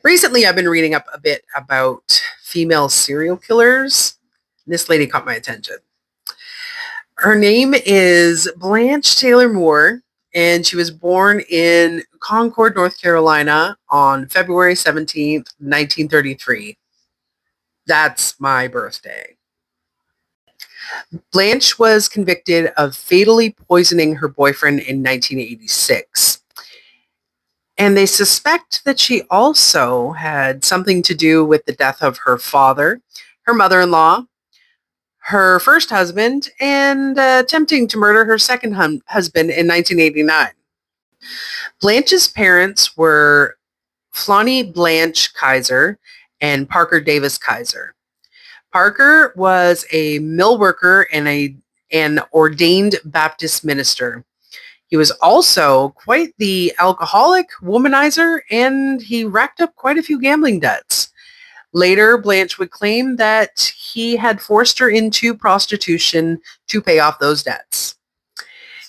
Recently, I've been reading up a bit about female serial killers. This lady caught my attention. Her name is Blanche Taylor Moore, and she was born in Concord, North Carolina on February 17th, 1933. That's my birthday. Blanche was convicted of fatally poisoning her boyfriend in 1986. And they suspect that she also had something to do with the death of her father, her mother-in-law, her first husband, and attempting to murder her second husband in 1989. Blanche's parents were Flonnie Blanche Kaiser and Parker Davis Kaiser. Parker was a mill worker and an ordained Baptist minister. He was also quite the alcoholic, womanizer, and he racked up quite a few gambling debts. Later, Blanche would claim that he had forced her into prostitution to pay off those debts.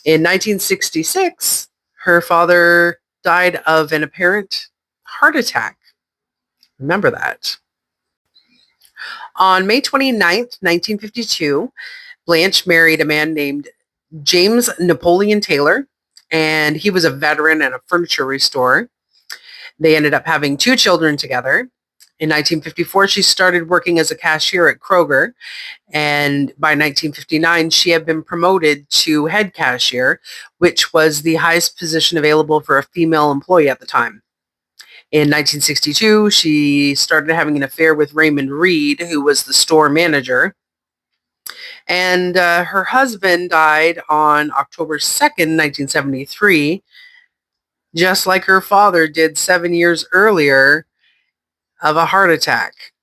In 1966, her father died of an apparent heart attack. Remember that. On May 29th, 1952, Blanche married a man named James Napoleon Taylor, and he was a veteran at a furniture restorer. They ended up having 2 children together. In 1954, she started working as a cashier at Kroger, and by 1959, she had been promoted to head cashier, which was the highest position available for a female employee at the time. In 1962, she started having an affair with Raymond Reed, who was the store manager. And her husband died on October 2nd, 1973, just like her father did 7 years earlier of a heart attack.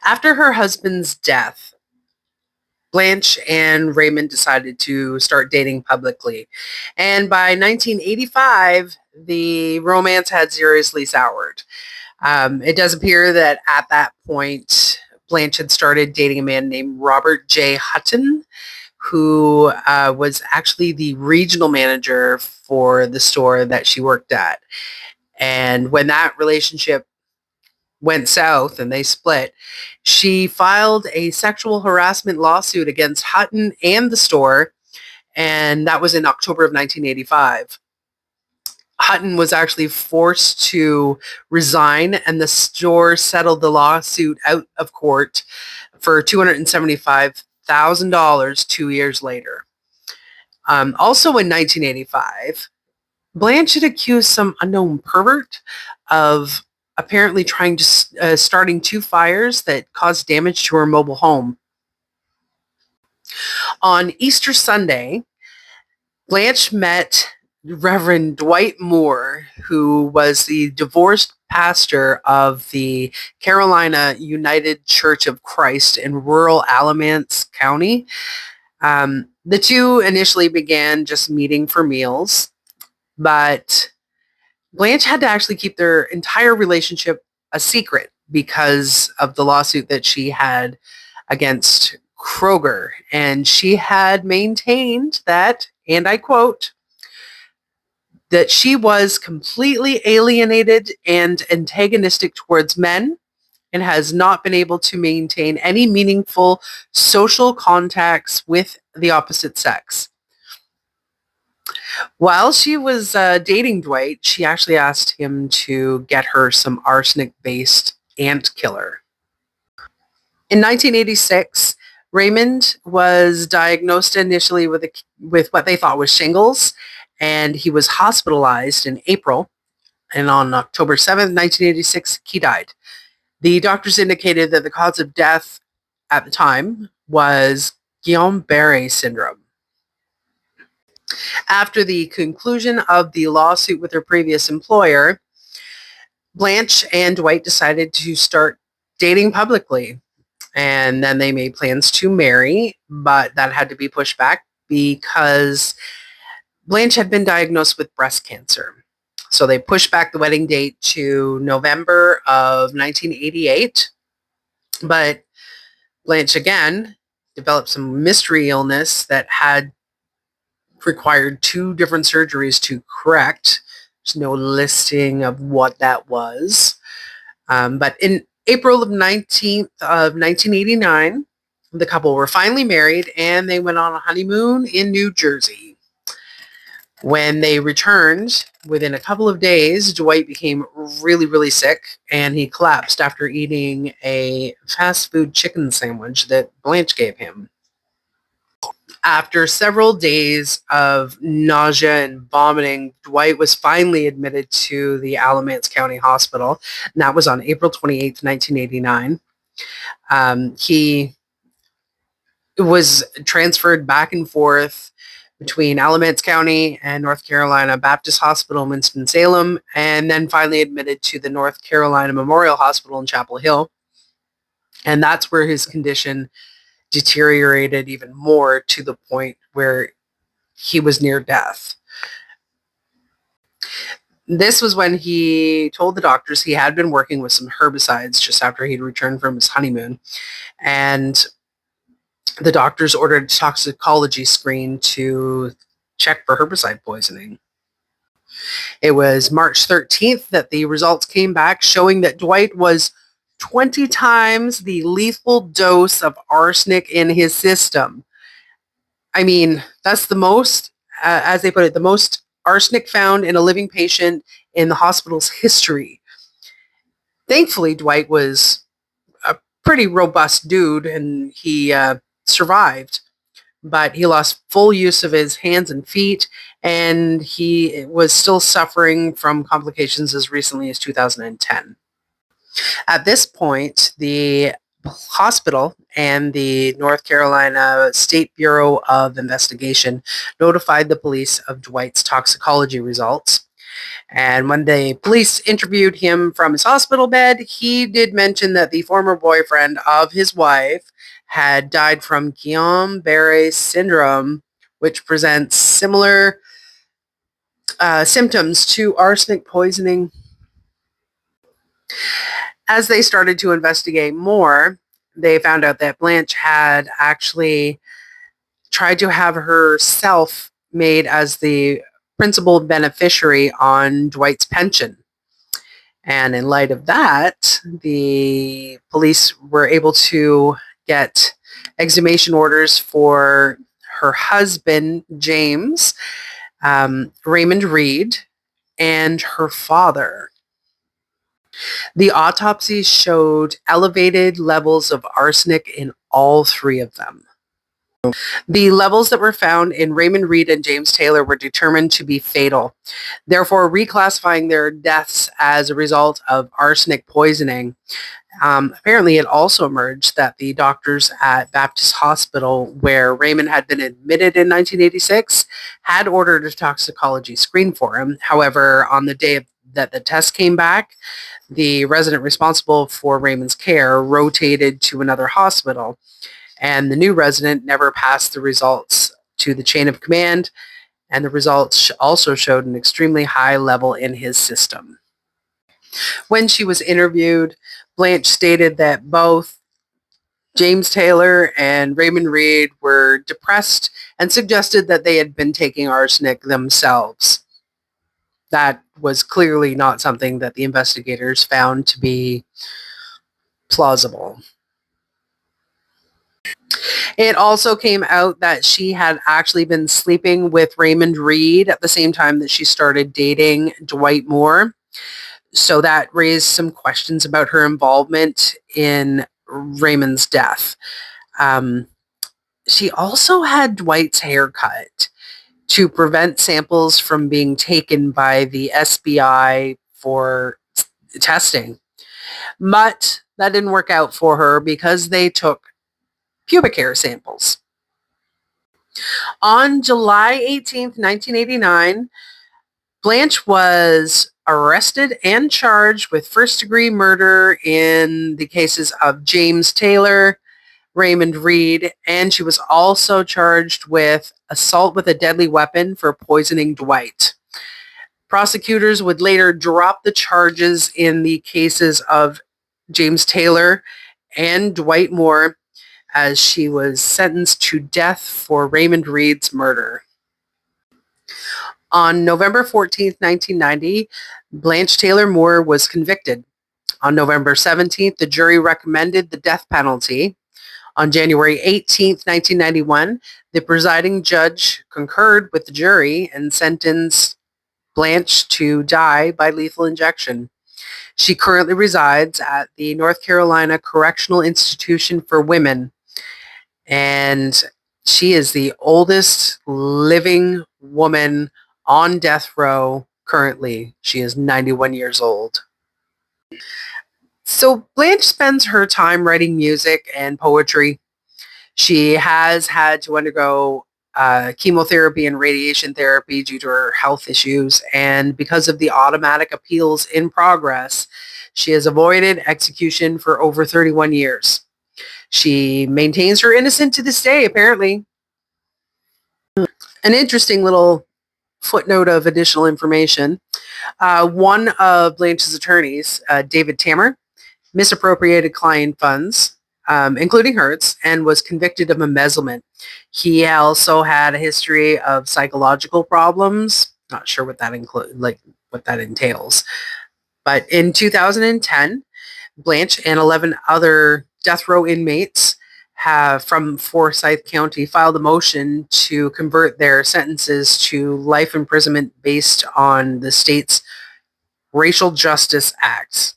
After her husband's death, Blanche and Raymond decided to start dating publicly. And by 1985, the romance had seriously soured. It does appear that at that point, Blanche had started dating a man named Robert J. Hutton, who was actually the regional manager for the store that she worked at. And when that relationship went south and they split, she filed a sexual harassment lawsuit against Hutton and the store, and that was in October of 1985. Hutton was actually forced to resign, and the store settled the lawsuit out of court for $275,000 2 years later. Also in 1985, Blanche had accused some unknown pervert of apparently starting 2 fires that caused damage to her mobile home. On Easter Sunday, Blanche met Reverend Dwight Moore, who was the divorced pastor of the Carolina United Church of Christ in rural Alamance County. The two initially began just meeting for meals, but Blanche had to actually keep their entire relationship a secret because of the lawsuit that she had against Kroger. And she had maintained that, and I quote, that she was completely alienated and antagonistic towards men and has not been able to maintain any meaningful social contacts with the opposite sex. While she was dating Dwight, she actually asked him to get her some arsenic-based ant killer. In 1986, Raymond was diagnosed initially with what they thought was shingles, and he was hospitalized in April. And on October 7th, 1986, he died. The doctors indicated that the cause of death at the time was Guillain-Barré syndrome. After the conclusion of the lawsuit with her previous employer, Blanche and Dwight decided to start dating publicly. And then they made plans to marry, but that had to be pushed back because Blanche had been diagnosed with breast cancer. So they pushed back the wedding date to November of 1988. But Blanche again developed some mystery illness that had required 2 different surgeries to correct. There's no listing of what that was. But in April of 1989, the couple were finally married and they went on a honeymoon in New Jersey. When they returned, within a couple of days, Dwight became really, really sick and he collapsed after eating a fast food chicken sandwich that Blanche gave him. After several days of nausea and vomiting, Dwight was finally admitted to the Alamance County Hospital, and that was on April 28th, 1989. He was transferred back and forth between Alamance County and North Carolina Baptist Hospital in Winston-Salem, and then finally admitted to the North Carolina Memorial Hospital in Chapel Hill. And that's where his condition deteriorated even more to the point where he was near death. This was when he told the doctors he had been working with some herbicides just after he'd returned from his honeymoon. And the doctors ordered a toxicology screen to check for herbicide poisoning. It was March 13th that the results came back showing that Dwight was 20 times the lethal dose of arsenic in his system. I mean, that's the most, as they put it, the most arsenic found in a living patient in the hospital's history. Thankfully, Dwight was a pretty robust dude and he survived, but he lost full use of his hands and feet, and he was still suffering from complications as recently as 2010. At this point, the hospital and the North Carolina State Bureau of Investigation notified the police of Dwight's toxicology results. And when the police interviewed him from his hospital bed, he did mention that the former boyfriend of his wife had died from Guillain-Barré syndrome, which presents similar symptoms to arsenic poisoning. As they started to investigate more, they found out that Blanche had actually tried to have herself made as the principal beneficiary on Dwight's pension. And in light of that, the police were able to get exhumation orders for her husband, James, Raymond Reed, and her father. The autopsy showed elevated levels of arsenic in all three of them. The levels that were found in Raymond Reed and James Taylor were determined to be fatal, therefore reclassifying their deaths as a result of arsenic poisoning. Apparently, it also emerged that the doctors at Baptist Hospital, where Raymond had been admitted in 1986, had ordered a toxicology screen for him. However, on the day that the test came back, the resident responsible for Raymond's care rotated to another hospital, and the new resident never passed the results to the chain of command, and the results also showed an extremely high level in his system. When she was interviewed, Blanche stated that both James Taylor and Raymond Reed were depressed and suggested that they had been taking arsenic themselves. That was clearly not something that the investigators found to be plausible. It also came out that she had actually been sleeping with Raymond Reed at the same time that she started dating Dwight Moore. So that raised some questions about her involvement in Raymond's death. She also had Dwight's hair cut to prevent samples from being taken by the SBI for testing. But that didn't work out for her because they took pubic hair samples. On July 18th, 1989, Blanche was arrested and charged with first-degree murder in the cases of James Taylor, Raymond Reed, and she was also charged with assault with a deadly weapon for poisoning Dwight. Prosecutors would later drop the charges in the cases of James Taylor and Dwight Moore, as she was sentenced to death for Raymond Reed's murder. On November 14th, 1990, Blanche Taylor Moore was convicted. On November 17th, the jury recommended the death penalty. On January 18th, 1991, the presiding judge concurred with the jury and sentenced Blanche to die by lethal injection. She currently resides at the North Carolina Correctional Institution for Women, and she is the oldest living woman on death row currently. She is 91 years old. So Blanche spends her time writing music and poetry. She has had to undergo chemotherapy and radiation therapy due to her health issues, and because of the automatic appeals in progress, she has avoided execution for over 31 years. She maintains her innocence to this day, apparently. An interesting little footnote of additional information. One of Blanche's attorneys, David Tammer, misappropriated client funds, including hers, and was convicted of embezzlement. He also had a history of psychological problems. Not sure what that what that entails. But in 2010, Blanche and 11 other death row inmates have from Forsyth County filed a motion to convert their sentences to life imprisonment based on the state's Racial Justice Act.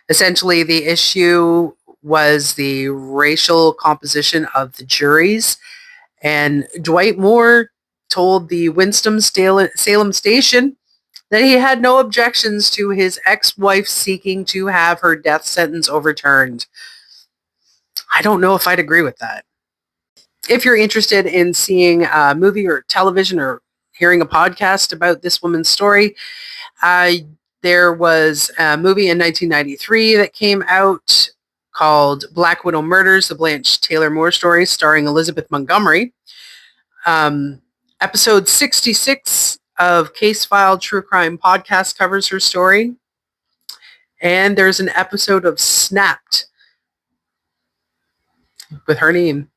Essentially, the issue was the racial composition of the juries, and Dwight Moore told the Winston-Salem station that he had no objections to his ex-wife seeking to have her death sentence overturned. I don't know if I'd agree with that. If you're interested in seeing a movie or television or hearing a podcast about this woman's story, there was a movie in 1993 that came out called Black Widow Murders, the Blanche Taylor Moore story, starring Elizabeth Montgomery. Episode 66 of Case File True Crime Podcast covers her story. And there's an episode of Snapped with her name.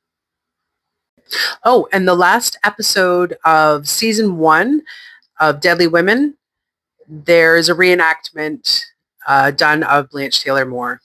Oh, and the last episode of season 1 of Deadly Women, there is a reenactment done of Blanche Taylor Moore.